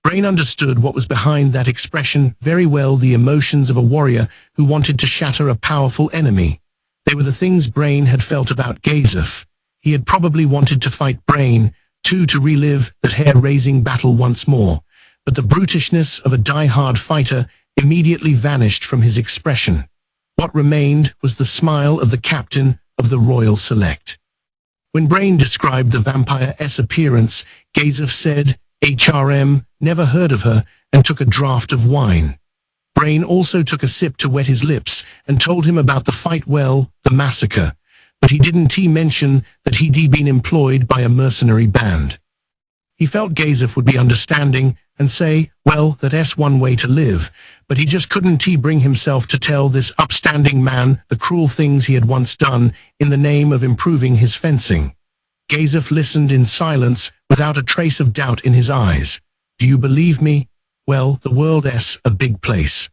Brain understood what was behind that expression very well, the emotions of a warrior who wanted to shatter a powerful enemy. They were the things Brain had felt about Gazef. He had probably wanted to fight Brain, too, to relive that hair-raising battle once more. But the brutishness of a die-hard fighter immediately vanished from his expression. What remained was the smile of the captain of the Royal Select. When Brain described the vampire's appearance, Gazef said, "HRM, never heard of her," and took a draught of wine. Brain also took a sip to wet his lips and told him about the fight, well, the massacre. But he didn't mention that he'd been employed by a mercenary band. He felt Gazef would be understanding and say, well, that's one way to live, but he just couldn't bring himself to tell this upstanding man the cruel things he had once done in the name of improving his fencing. Gazef listened in silence, without a trace of doubt in his eyes. Do you believe me? Well, the world's a big place.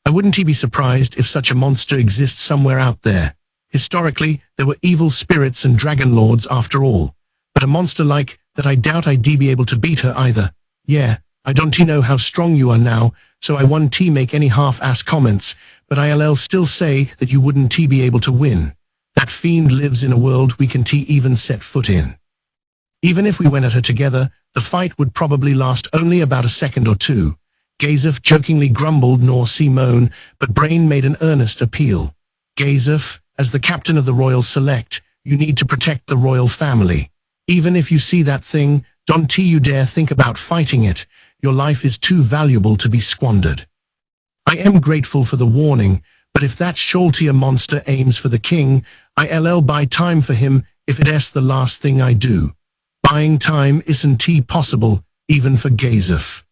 I wouldn't be surprised if such a monster exists somewhere out there. Historically, there were evil spirits and dragon lords after all. But a monster like that, I doubt I'd be able to beat her either. Yeah, I don't know how strong you are now, so I won't make any half-ass comments, but I'll still say that you wouldn't be able to win. That fiend lives in a world we can even set foot in. Even if we went at her together, the fight would probably last only about a second or two. Gazef jokingly grumbled nor moan, but Brain made an earnest appeal. Gazef, as the captain of the Royal Select, you need to protect the royal family. Even if you see that thing, don't you dare think about fighting it. Your life is too valuable to be squandered. I am grateful for the warning, but if that Sholtia monster aims for the king, I'll buy time for him if it's the last thing I do. Buying time isn't possible, even for Gazef.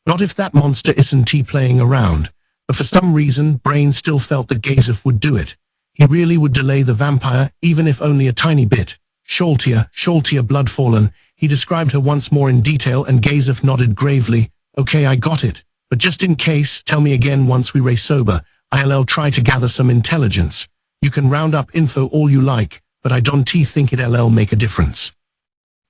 Not if that monster isn't playing around, but for some reason Brain still felt that Gazef would do it. He really would delay the vampire, even if only a tiny bit. Sholtia bloodfallen. He described her once more in detail, and Gazef nodded gravely. Okay, I got it. But just in case, tell me again once we race sober. I'll try to gather some intelligence. You can round up info all you like, but I don't think it'll make a difference.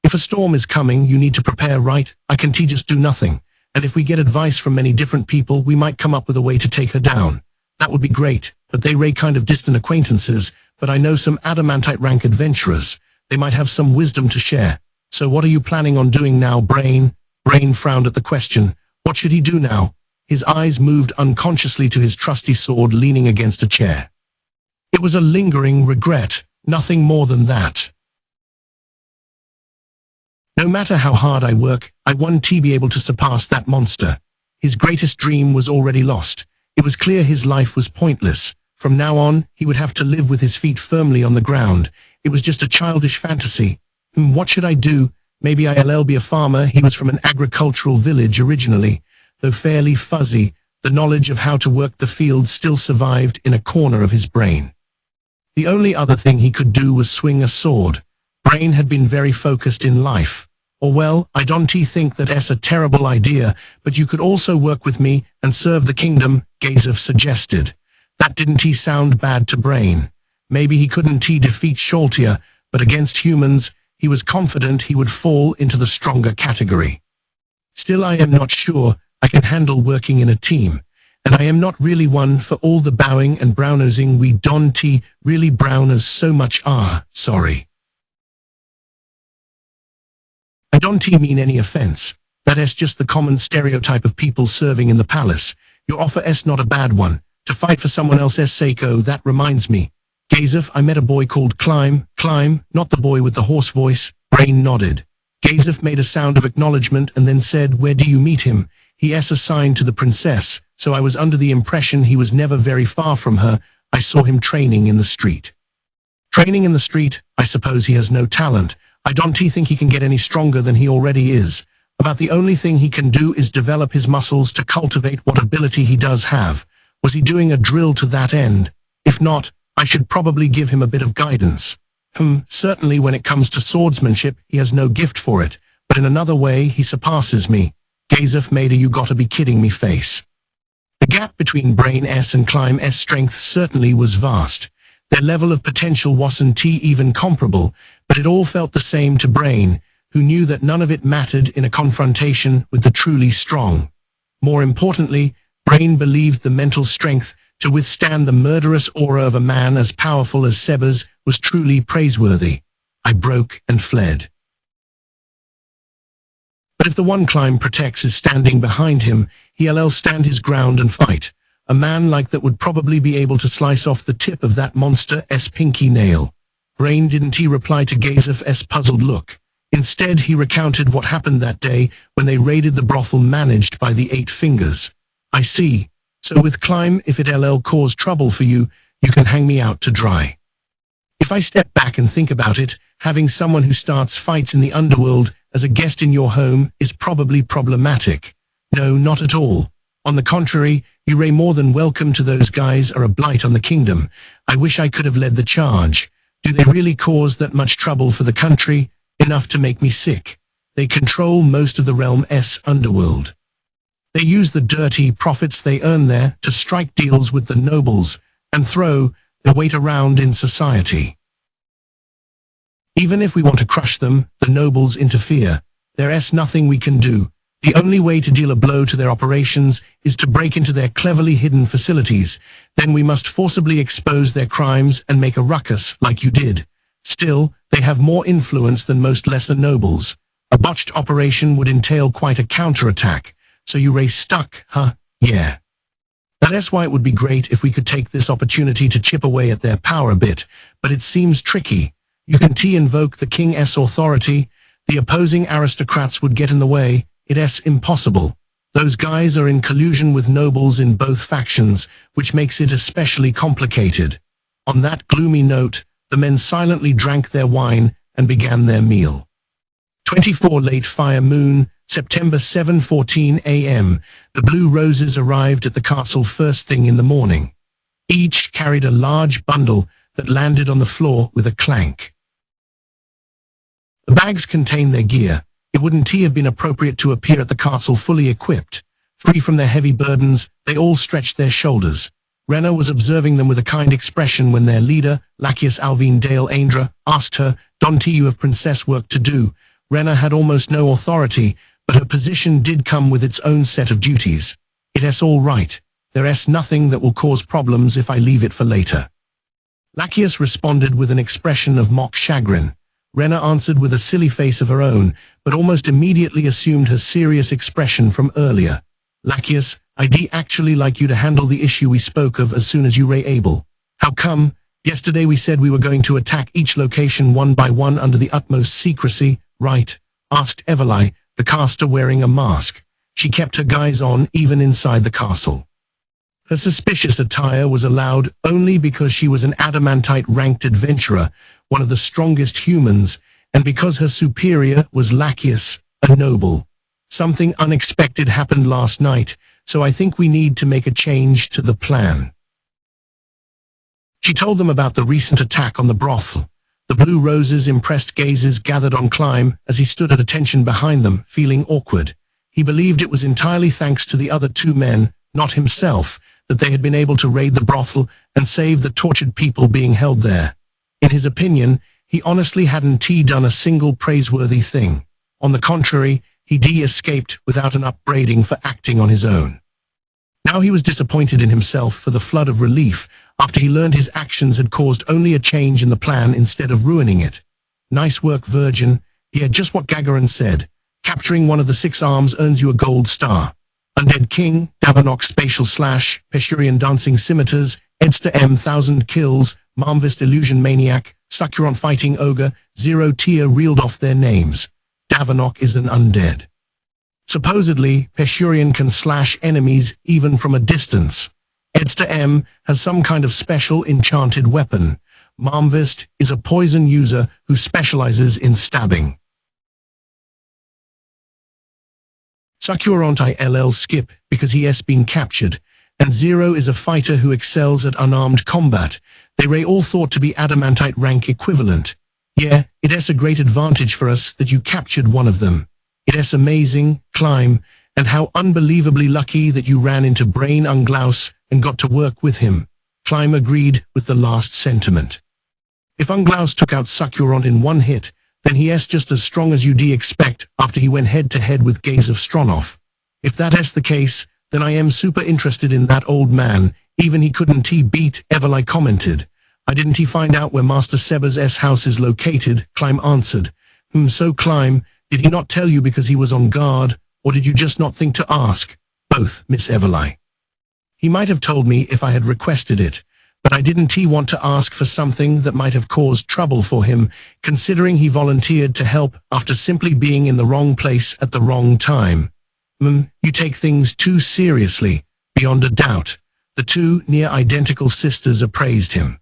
If a storm is coming, you need to prepare, right? I can just do nothing. And if we get advice from many different people, we might come up with a way to take her down. That would be great, but they're kind of distant acquaintances, but I know some adamantite rank adventurers. They might have some wisdom to share. So what are you planning on doing now, Brain? Brain frowned at the question. What should he do now? His eyes moved unconsciously to his trusty sword leaning against a chair. It was a lingering regret, nothing more than that. No matter how hard I work, I won't be able to surpass that monster. His greatest dream was already lost. It was clear his life was pointless. From now on, he would have to live with his feet firmly on the ground. It was just a childish fantasy. What should I do? Maybe I'll be a farmer. He was from an agricultural village originally. Though fairly fuzzy, the knowledge of how to work the fields still survived in a corner of his brain. The only other thing he could do was swing a sword. Brain had been very focused in life. Or well, I don't think that's a terrible idea, but you could also work with me and serve the kingdom, Gazef suggested. That didn't sound bad to Brain. Maybe he couldn't defeat Sholtia, but against humans, he was confident he would fall into the stronger category. Still, I am not sure I can handle working in a team, and I am not really one for all the bowing and brown-nosing. We don't really brown-nose so much. Sorry. I don't mean any offense. That's just the common stereotype of people serving in the palace. Your offer is not a bad one. To fight for someone else's sake. Oh, that reminds me. Gazef, I met a boy called Climb, not the boy with the hoarse voice. Brain nodded. Gazef made a sound of acknowledgement and then said, where do you meet him? He is assigned to the princess, so I was under the impression he was never very far from her. I saw him training in the street. Training in the street? I suppose he has no talent. I don't think he can get any stronger than he already is. About the only thing he can do is develop his muscles to cultivate what ability he does have. Was he doing a drill to that end? If not, I should probably give him a bit of guidance. Certainly when it comes to swordsmanship, he has no gift for it, but in another way, he surpasses me. Gazef made a you gotta be kidding me face. The gap between Brain S and Climb S strength certainly was vast. Their level of potential wasn't even comparable, but it all felt the same to Brain, who knew that none of it mattered in a confrontation with the truly strong. More importantly, Brain believed the mental strength to withstand the murderous aura of a man as powerful as Sebas was truly praiseworthy. I broke and fled. But if the one Climb protects is standing behind him, he'll stand his ground and fight. A man like that would probably be able to slice off the tip of that monster's pinky nail. Brain didn't reply to Gazef's puzzled look. Instead, he recounted what happened that day when they raided the brothel managed by the Eight Fingers. I see. So with Climb, if it'll cause trouble for you, you can hang me out to dry. If I step back and think about it, having someone who starts fights in the underworld as a guest in your home is probably problematic. No, not at all. On the contrary, you're more than welcome to. Those guys are a blight on the kingdom. I wish I could have led the charge. Do they really cause that much trouble for the country? Enough to make me sick. They control most of the realm's underworld. They use the dirty profits they earn there to strike deals with the nobles and throw their weight around in society. Even if we want to crush them, the nobles interfere. There's nothing we can do. The only way to deal a blow to their operations is to break into their cleverly hidden facilities. Then we must forcibly expose their crimes and make a ruckus like you did. Still, they have more influence than most lesser nobles. A botched operation would entail quite a counterattack. So you're stuck, huh? Yeah. That's why it would be great if we could take this opportunity to chip away at their power a bit, but it seems tricky. You can invoke the king's authority. The opposing aristocrats would get in the way. It's impossible. Those guys are in collusion with nobles in both factions, which makes it especially complicated. On that gloomy note, the men silently drank their wine and began their meal. 24 Late Fire Moon, September 7:14 a.m. The Blue Roses arrived at the castle first thing in the morning. Each carried a large bundle that landed on the floor with a clank. The bags contained their gear. It wouldn't have been appropriate to appear at the castle fully equipped. Free from their heavy burdens, they all stretched their shoulders. Renna was observing them with a kind expression when their leader, Lachius Alvine Dale Aindra, asked her, "Don't you have princess work to do?" Renna had almost no authority, but her position did come with its own set of duties. It's all right. There's nothing that will cause problems if I leave it for later. Lachius responded with an expression of mock chagrin. Renna answered with a silly face of her own, but almost immediately assumed her serious expression from earlier. Lachius, I'd actually like you to handle the issue we spoke of as soon as you were able. How come? Yesterday we said we were going to attack each location one by one under the utmost secrecy, right? Asked Everly, the caster wearing a mask. She kept her guys on even inside the castle. Her suspicious attire was allowed only because she was an adamantite-ranked adventurer, one of the strongest humans, and because her superior was Lachius, a noble. Something unexpected happened last night, so I think we need to make a change to the plan. She told them about the recent attack on the brothel. The Blue Roses' impressed gazes gathered on Climb as he stood at attention behind them, feeling awkward. He believed it was entirely thanks to the other two men, not himself, that they had been able to raid the brothel and save the tortured people being held there. In his opinion, he honestly hadn't done a single praiseworthy thing. On the contrary, he escaped without an upbraiding for acting on his own. Now he was disappointed in himself for the flood of relief after he learned his actions had caused only a change in the plan instead of ruining it. Nice work, Virgin. He had just what Gagarin said. Capturing one of the 6 arms earns you a gold star. Undead King, Davanock Spatial Slash, Peshurian Dancing Scimitars, Edster M 1000 Kills, Marmvist Illusion Maniac, Succuron Fighting Ogre, Zero Tier reeled off their names. Davanock is an undead. Supposedly, Peshurian can slash enemies even from a distance. Edster M has some kind of special enchanted weapon. Marmvist is a poison user who specializes in stabbing. Succuron ILL skip because he has been captured, and Zero is a fighter who excels at unarmed combat. They were all thought to be adamantite rank equivalent. Yeah, it is a great advantage for us that you captured one of them. It is amazing, Climb, and how unbelievably lucky that you ran into Brain Unglaus and got to work with him. Climb agreed with the last sentiment. If Unglaus took out Succuron in one hit, Then he is just as strong as you'd expect after he went head-to-head with Gaze of Stronov. If that is the case, then I am super interested in that old man. Even he couldn't beat, Everly commented. I didn't find out where Master Sebas' house is located, Climb answered. So Climb, did he not tell you because he was on guard, or did you just not think to ask? Both, Miss Everly. He might have told me if I had requested it, but I didn't want to ask for something that might have caused trouble for him, considering he volunteered to help after simply being in the wrong place at the wrong time. You take things too seriously, beyond a doubt. The two near-identical sisters appraised him.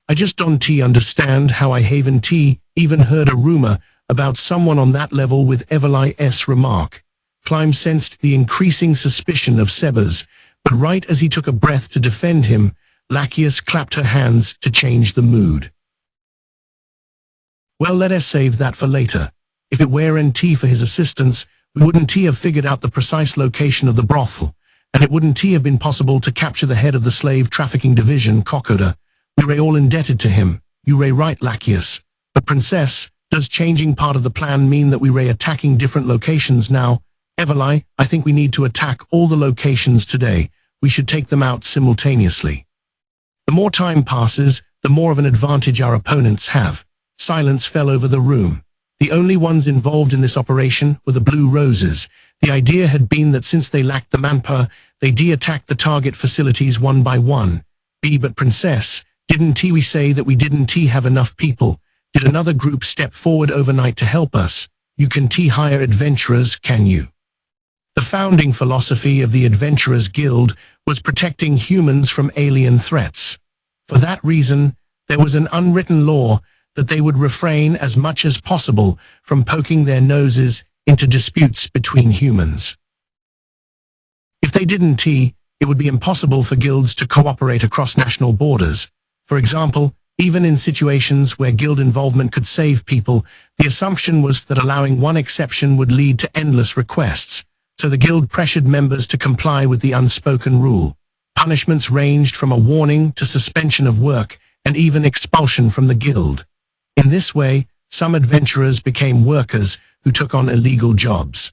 I just don't understand how I haven't even heard a rumor about someone on that level with Everly's remark. Climb sensed the increasing suspicion of Sebas, but right as he took a breath to defend him, Lachesis clapped her hands to change the mood. Well, let us save that for later. If it weren't for his assistance, we wouldn't have figured out the precise location of the brothel, and it wouldn't have been possible to capture the head of the slave trafficking division, Kokoda. We're all indebted to him. You're right, Lachesis. But Princess, does changing part of the plan mean that we're attacking different locations now? Everly, I think we need to attack all the locations today. We should take them out simultaneously. The more time passes, the more of an advantage our opponents have. Silence fell over the room. The only ones involved in this operation were the Blue Roses. The idea had been that since they lacked the manpower, they'd attack the target facilities one by one. But Princess, didn't we say that we didn't have enough people? Did another group step forward overnight to help us? You can hire adventurers, can you? The founding philosophy of the Adventurers Guild was protecting humans from alien threats. For that reason, there was an unwritten law that they would refrain as much as possible from poking their noses into disputes between humans. If they didn't, it would be impossible for guilds to cooperate across national borders. For example, even in situations where guild involvement could save people, the assumption was that allowing one exception would lead to endless requests, so the guild pressured members to comply with the unspoken rule. Punishments ranged from a warning to suspension of work and even expulsion from the guild. In this way, some adventurers became workers who took on illegal jobs.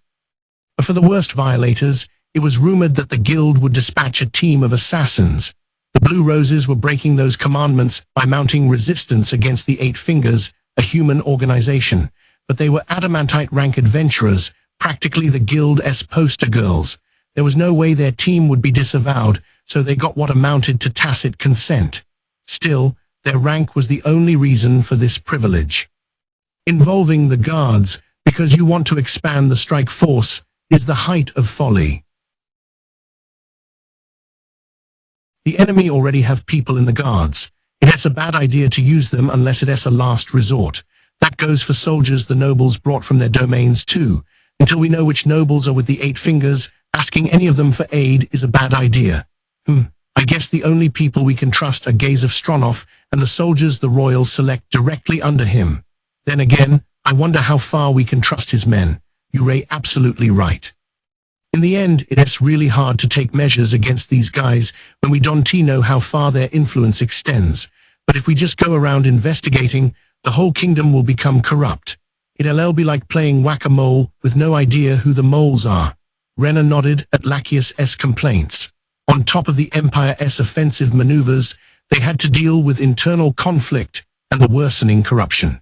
But for the worst violators, it was rumored that the guild would dispatch a team of assassins. The Blue Roses were breaking those commandments by mounting resistance against the Eight Fingers, a human organization, but they were adamantite-rank adventurers, practically the guild's poster girls. There was no way their team would be disavowed, so they got what amounted to tacit consent. Still, their rank was the only reason for this privilege. Involving the guards, because you want to expand the strike force, is the height of folly. The enemy already have people in the guards. It is a bad idea to use them unless it is a last resort. That goes for soldiers the nobles brought from their domains too. Until we know which nobles are with the Eight Fingers, asking any of them for aid is a bad idea. I guess the only people we can trust are Gaze of Stronov and the soldiers the royals select directly under him. Then again, I wonder how far we can trust his men. You're absolutely right. In the end, it is really hard to take measures against these guys when we don't know how far their influence extends. But if we just go around investigating, the whole kingdom will become corrupt. It'll be like playing whack-a-mole with no idea who the moles are. Renner nodded at Lachesis' complaints. On top of the Empire's offensive maneuvers, they had to deal with internal conflict and the worsening corruption.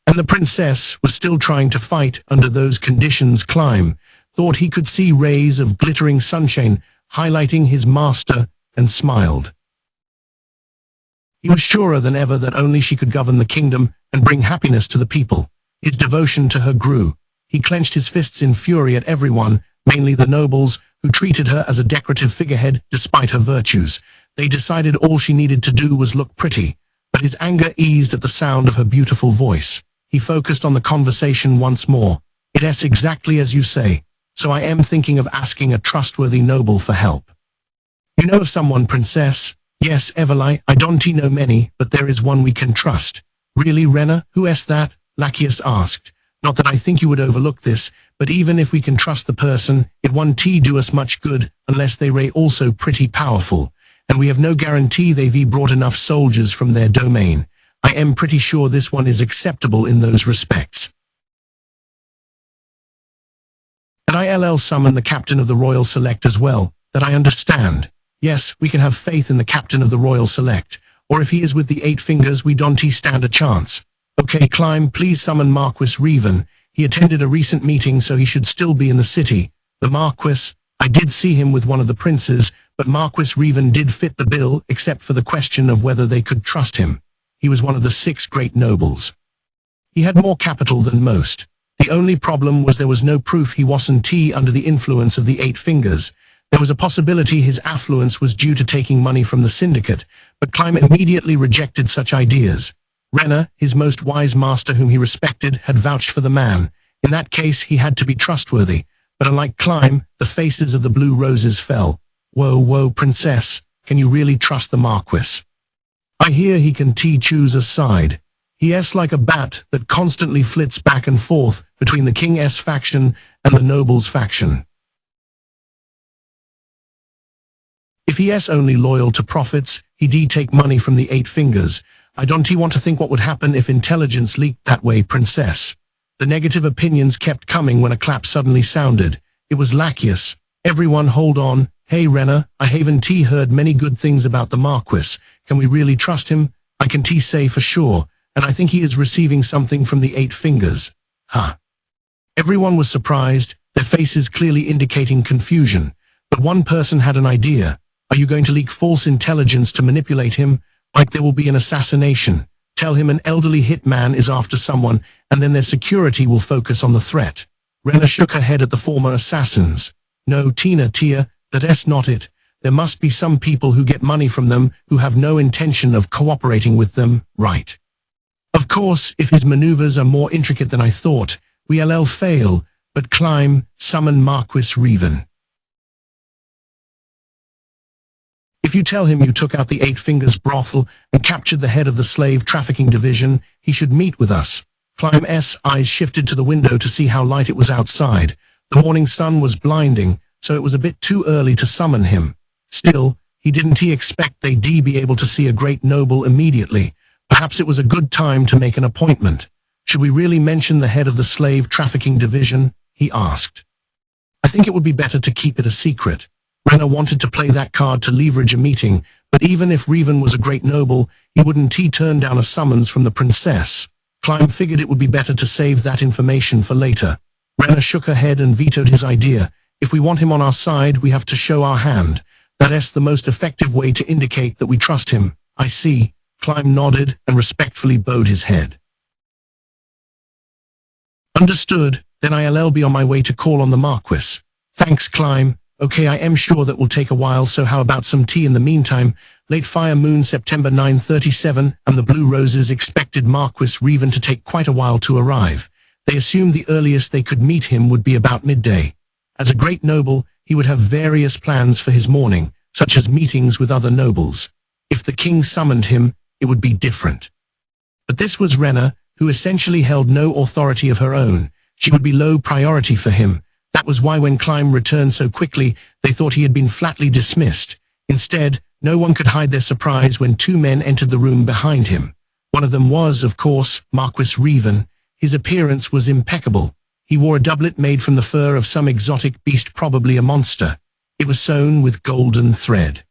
And the princess was still trying to fight under those conditions. Climb thought he could see rays of glittering sunshine highlighting his master and smiled. He was surer than ever that only she could govern the kingdom and bring happiness to the people. His devotion to her grew. He clenched his fists in fury at everyone, mainly the nobles, who treated her as a decorative figurehead despite her virtues. They decided all she needed to do was look pretty, but his anger eased at the sound of her beautiful voice. He focused on the conversation once more. It is exactly as you say, so I am thinking of asking a trustworthy noble for help. You know of someone, Princess? Yes, Everly, I don't know many, but there is one we can trust. Really, Renner? Who is that? Lachesis asked. Not that I think you would overlook this, but even if we can trust the person, it won't do us much good unless they also pretty powerful, and we have no guarantee they've brought enough soldiers from their domain. I am pretty sure this one is acceptable in those respects. And I'll summon the captain of the Royal Select as well, that I understand. Yes, we can have faith in the captain of the Royal Select, or if he is with the 8 fingers we don't stand a chance. Okay, Climb, please summon Marquis Reven. He attended a recent meeting, so he should still be in the city. The Marquis, I did see him with one of the princes, but Marquis Reven did fit the bill, except for the question of whether they could trust him. He was one of the 6 great nobles. He had more capital than most. The only problem was there was no proof he wasn't under the influence of the 8 fingers. There was a possibility his affluence was due to taking money from the syndicate, but Climb immediately rejected such ideas. Renner, his most wise master whom he respected, had vouched for the man. In that case, he had to be trustworthy. But unlike Climb, the faces of the blue roses fell. Whoa, whoa, princess, can you really trust the Marquis? I hear he can choose a side. He is like a bat that constantly flits back and forth between the King's faction and the nobles' faction. If he is only loyal to profits, he'd take money from the 8 fingers. I don't want to think what would happen if intelligence leaked that way, princess. The negative opinions kept coming when a clap suddenly sounded. It was Lachius. Everyone hold on. Hey Renner, I haven't heard many good things about the Marquis. Can we really trust him? I can say for sure, and I think he is receiving something from the 8 fingers. Huh. Everyone was surprised, their faces clearly indicating confusion. But one person had an idea. Are you going to leak false intelligence to manipulate him? Like there will be an assassination. Tell him an elderly hitman is after someone, and then their security will focus on the threat. Renner shook her head at the former assassins. No, Tia, that's not it. There must be some people who get money from them who have no intention of cooperating with them, right? Of course, if his maneuvers are more intricate than I thought, we'll fail, but Climb, summon Marquis Reven. If you tell him you took out the 8 fingers brothel and captured the head of the slave trafficking division, he should meet with us. Climb's eyes shifted to the window to see how light it was outside. The morning sun was blinding, so it was a bit too early to summon him. Still, he didn't expect they'd be able to see a great noble immediately. Perhaps it was a good time to make an appointment. Should we really mention the head of the slave trafficking division? He asked. I think it would be better to keep it a secret. Renner wanted to play that card to leverage a meeting, but even if Reven was a great noble, he wouldn't turn down a summons from the princess. Climb figured it would be better to save that information for later. Renner shook her head and vetoed his idea. If we want him on our side, we have to show our hand. That's the most effective way to indicate that we trust him. I see. Climb nodded and respectfully bowed his head. Understood. Then I'll be on my way to call on the Marquis. Thanks, Climb. Okay, I am sure that will take a while, so how about some tea in the meantime? Late Fire Moon, September 937, and the Blue Roses expected Marquis Reven to take quite a while to arrive. They assumed the earliest they could meet him would be about midday. As a great noble, he would have various plans for his morning, such as meetings with other nobles. If the king summoned him, it would be different. But this was Renner, who essentially held no authority of her own. She would be low priority for him. That was why when Climb returned so quickly, they thought he had been flatly dismissed. Instead, no one could hide their surprise when 2 men entered the room behind him. One of them was, of course, Marquis Reven. His appearance was impeccable. He wore a doublet made from the fur of some exotic beast, probably a monster. It was sewn with golden thread.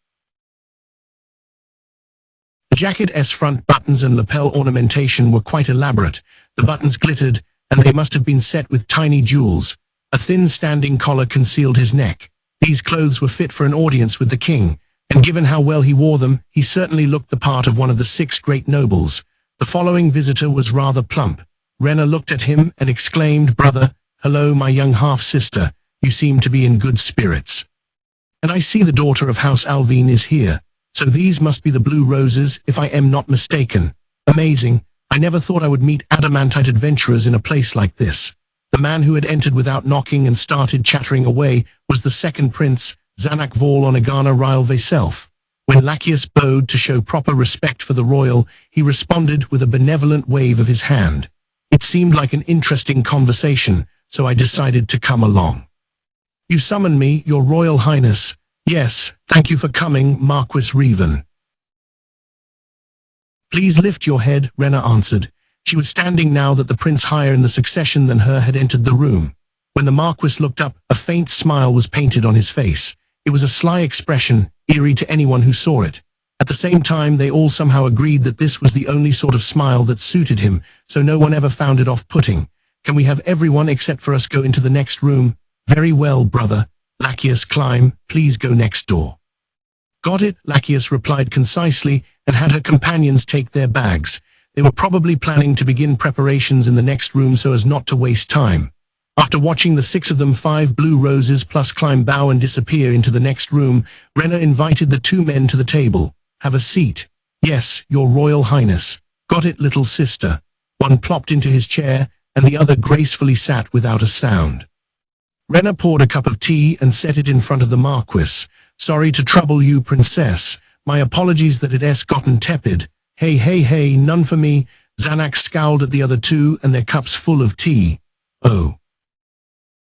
The jacket's front buttons and lapel ornamentation were quite elaborate. The buttons glittered, and they must have been set with tiny jewels. A thin standing collar concealed his neck. These clothes were fit for an audience with the king, and given how well he wore them, he certainly looked the part of one of the 6 great nobles. The following visitor was rather plump. Renner looked at him and exclaimed, "Brother, hello my young half-sister, you seem to be in good spirits. And I see the daughter of House Alvine is here, so these must be the Blue Roses if I am not mistaken. Amazing, I never thought I would meet adamantite adventurers in a place like this." The man who had entered without knocking and started chattering away was the second prince, Zanak Vol Onagana Ryle Vaself. When Lachius bowed to show proper respect for the royal, he responded with a benevolent wave of his hand. It seemed like an interesting conversation, so I decided to come along. "You summon me, your royal highness." "Yes, thank you for coming, Marquis Reven." Please lift your head, Rena answered. She was standing now that the prince higher in the succession than her had entered the room. When the Marquis looked up, a faint smile was painted on his face. It was a sly expression, eerie to anyone who saw it. At the same time, they all somehow agreed that this was the only sort of smile that suited him, so no one ever found it off-putting. Can we have everyone except for us go into the next room? Very well, brother. Lacheus, Climb, please go next door. Got it, Lacheus replied concisely, and had her companions take their bags. They were probably planning to begin preparations in the next room so as not to waste time. After watching the 6 of them 5 blue roses plus Climb bow and disappear into the next room, Rena invited the 2 men to the table. Have a seat. Yes, your royal highness. Got it, little sister. One plopped into his chair, and the other gracefully sat without a sound. Rena poured a cup of tea and set it in front of the Marquis. Sorry to trouble you, princess. My apologies that it's gotten tepid. Hey, none for me. Zanak scowled at the other 2 and their cups full of tea. Oh.